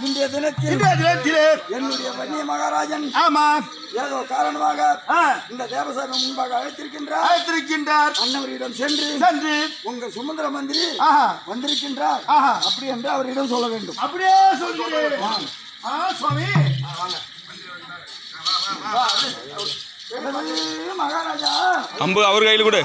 இன்றைய தினத்திலே என்னுடைய வன்னிய மகாராஜன் ஏதோ காரணமாக இந்த தேவசபை முன்பாக அழைத்திருக்கின்றார். அன்னவரிடம் சென்று உங்க சுமந்திர மந்திரி வந்திருக்கின்றார் அப்படி என்று அவரிடம் சொல்ல வேண்டும். அப்படியே சொல்கிறேன் மகாராஜா அம்பு அவர் கையில் கூட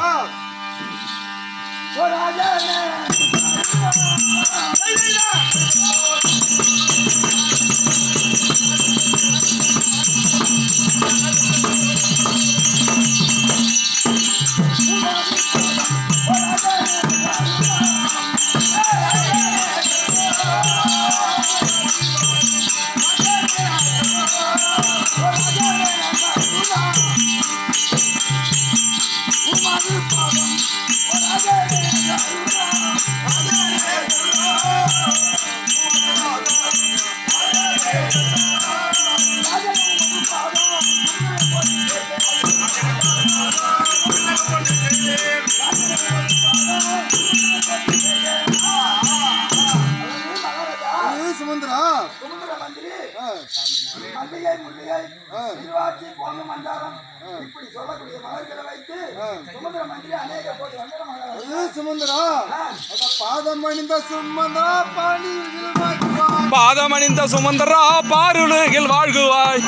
பாதமணிந்த சுமந்தரா பாருலகில் வாழ்குவாய்.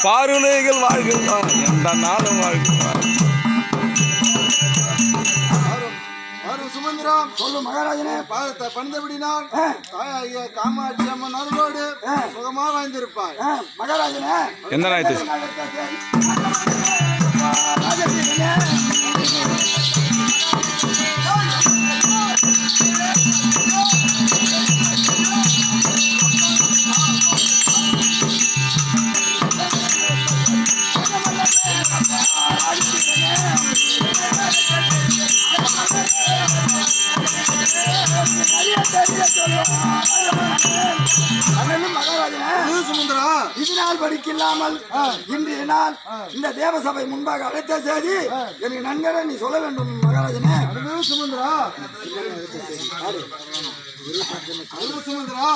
பாருலகில் வாழ்குவாய் எந்த நாளும் வாழ்குவாய். சுமந்திரம் சொல்லு மகாராஜனே. பாதத்தை பணிந்தபடினால் தாயாகிய காமாட்சி அம்மன் அருளோடு சுகமா வாழ்ந்திருப்பாய். மகாராஜனே எந்த நாயத்து இதனால் படிக்கலாமல் இன்றைய நாள் இந்த தேவசபை முன்பாக அழைத்த செய்தி எனக்கு நன்கரை நீ சொல்ல வேண்டும் மகாராஜனே. சுமந்திரா சுமந்திரா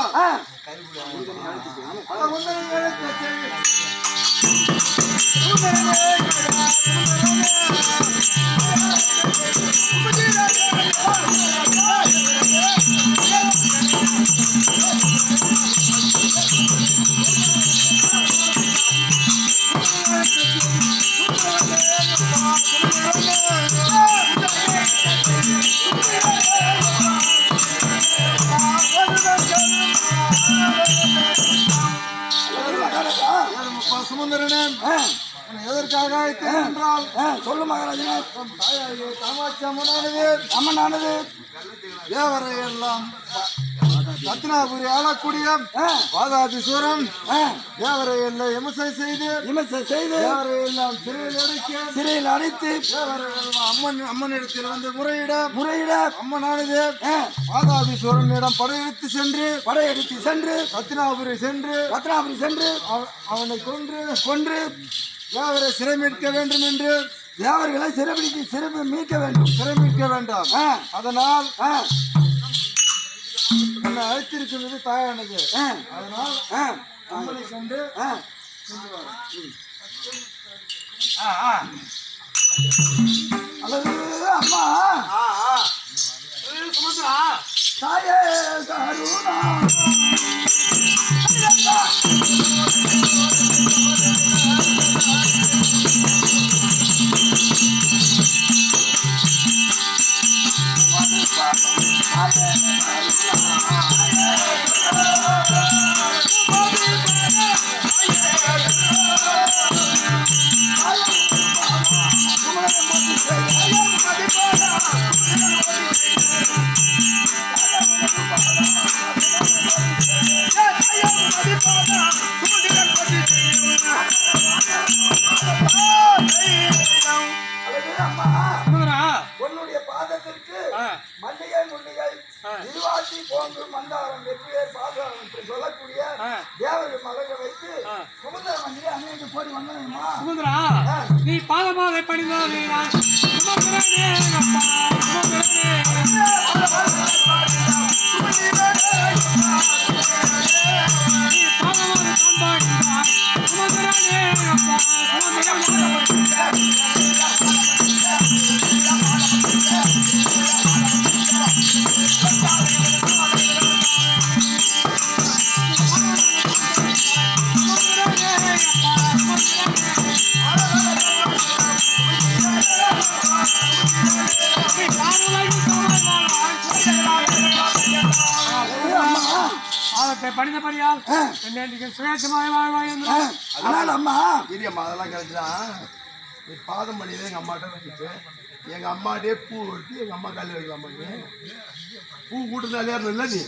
எதற்காக சொல்லு மகாராஜனே. காமாட்சி அம்மனானது தேவரை எல்லாம் ரத்னாபுரி ஆளக்கூடிய பாதாதிசூரம் தேவரை எல்லாம் விமர்சை செய்து தேவரை எல்லாம் சிறையில் அடைத்து அம்மனிடத்தில் வந்து முறையிட அம்மனானது பாதாதிசூரனிடம் படையெடுத்து சென்று ரத்னாபுரி சென்று அவனை கொன்று தேவரை சிறை மீட்க வேண்டும் என்று தேவர்களை மீட்க வேண்டாம். அதனால் என்னை அழைத்திருக்கிறது தாயானது. அதனால் அம்மனை கொண்டு அல்லது அம்மா சுமந்திரா தாயே கருணா மல்லிகை முல்லிகை இருவாசி போன்று மந்தாரம் வெற்றியை பாதாரம் என்று சொல்லக்கூடிய தேவதை மலரை வைத்து சுமந்திர மந்திரி அன்னைக்கு போடி வந்தேன்மா. சுமந்திரா, நீ பாதமாக பணிந்தாலே நான் சுமந்திரனே அப்பா, சுமந்திரனே. நீ பாதமாக பண்பாடினாய் சுமந்திரனே அப்பா, சுமந்திரனே. படித்தபடியால் சுயேட்சமாய் வாழ்வாய் என்று ஆனால் அம்மா இரியம்மா அதெல்லாம் கரெக்டுதான். நீ பாதம் பண்ணியில எங்கள் அம்மாட்ட வச்சுட்டு எங்கள் அம்மாட்டே பூ எடுத்து எங்கள் அம்மா காலையில் வைக்கலாமா? நீ பூ கூட்டுனாலே இல்லை நீ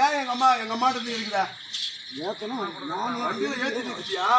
ஏன் எங்கள் அம்மாட்ட நீ இருக்குதா வண்டியில் ஏற்றிட்டு இருக்கியா?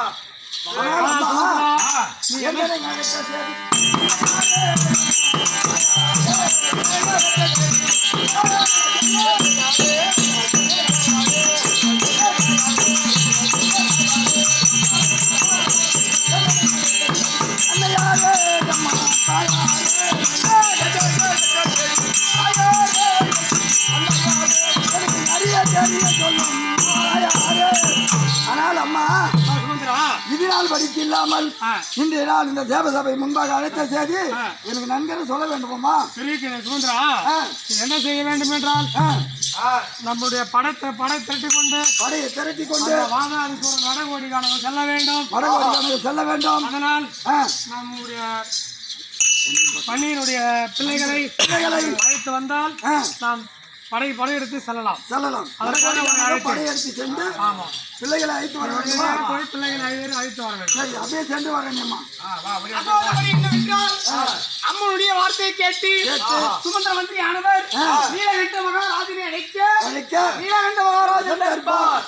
ஆனால் அம்மா இதனால் படிக்க இல்லாமல் இன்றைய நாள் இந்த தேவசபை முன்பாக அழைத்த செய்தி எனக்கு நன்கரை சொல்ல வேண்டுமா? சுமந்திரா, என்ன செய்ய வேண்டும் என்றால் நம்முடைய படை திரட்டி கொண்டு படையை திரட்டி கொண்டு வாதாதிபுரம் வடகோடிக்கான செல்ல வேண்டும். வடகோடிக்கான செல்ல வேண்டும். அதனால் நம்முடைய பணியினுடைய பிள்ளைகளை அழைத்து வந்தால் நாம் படையெடுத்து செல்லலாம். படையெடுத்து சென்று பிள்ளைகளை அழைத்து வர வேண்டுமா? பிள்ளைகளை அழைத்து வர வேண்டும். சரி, அப்படியே சென்று வரேன்மா. அம்மனுடைய வார்த்தையை கேட்டு சுமந்திர மந்திரி ஆனவர் நீலகண்ட மகாராஜனை அழைக்க நீலகண்ட மகாராஜன் இருப்பார்.